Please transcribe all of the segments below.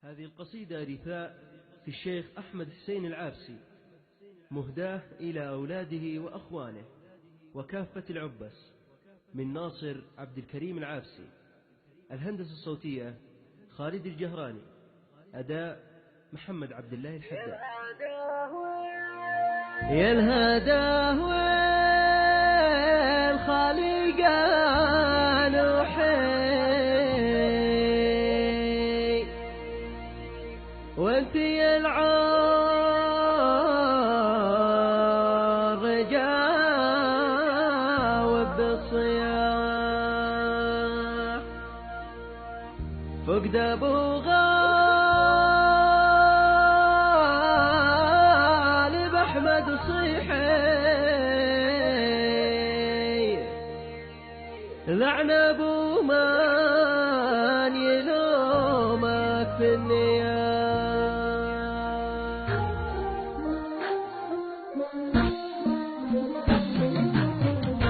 هذه القصيدة رثاء في الشيخ أحمد حسين العابسي، مهداة إلى أولاده وأخوانه وكافة العبس، من ناصر عبد الكريم العابسي. الهندسة الصوتية خالد الجهراني، أداء محمد عبد الله الحداد. يا الهداه والخالق نوحي وانت يا العار جاوب بالصياح فقد ابو غالب احمد صيحي لعن ابو من يلومك في النيات.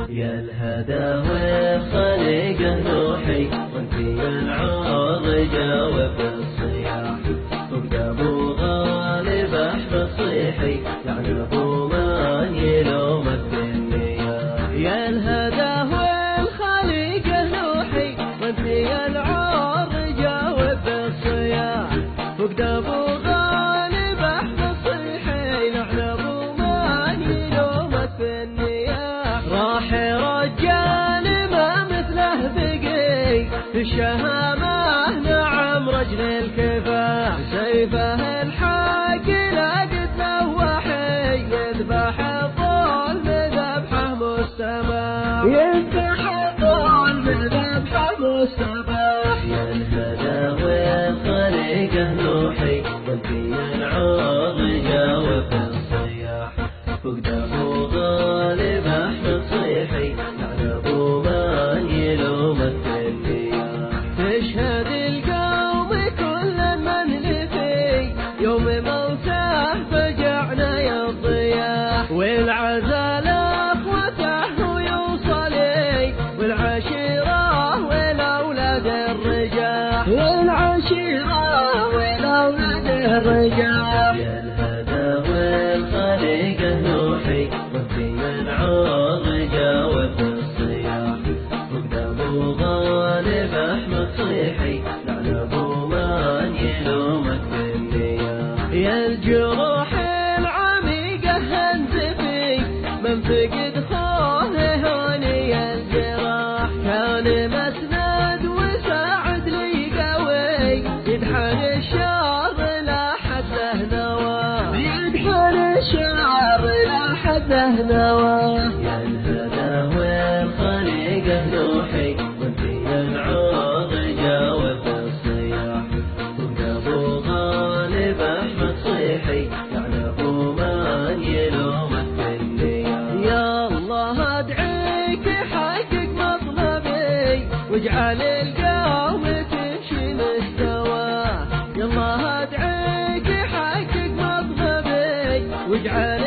يا الهدى والخلق نوحي وانت يا العار جاوب الصياح فقد ابو غالب احمد صيحي لعن ابو من يلومك في النيات. يا الهدى والخلق نوحي وانت يا العار جاوب الصياح فقد ابو غالب احمد صيحي لعن ابو من يلومك في النياح. راح رجال ما مثله بقي في الشهامة نعم رجل الكفاح سيفه الحق لا قد لوحي يذبح الظلم ذبحه مستباح يذبح الظلم ذبحه مستباح. يا الهدى والخلق نوحي وانت يا العار جاوب الصياح فقد ابو غالب احمد صيحي لعن ابو من يلومك في النيات. تشهد القوم كل من لفي يوم موته فجعنا يا الضياح والعزال اخوته ويوصلي والعشيرة والاولاد الرجاح والعشيرة والاولاد الرجاح. يا الهدى والخلق نوحي وانت يا العار جاوب الصياح فقد ابو غالب احمد صيحي لعن ابو من يلومك في النيات. يا الجروح العميقة هنزفي من فقد خوه هوني الجراح كان مسند وساعد لي قوي يدحن الشر لا حد له نواه يدحن الشر لا حد له نواه. يا الهدى والخلق نوحي وانت يا العار جاوب الصياح فقد ابو غالب احمد صيحي لعن ابو من يلومك في النيات. يا الله ادعيك حقق مطلبي واجعل القوم تمشي مستواه. يا الله ادعيك حقق مطلبي واجعل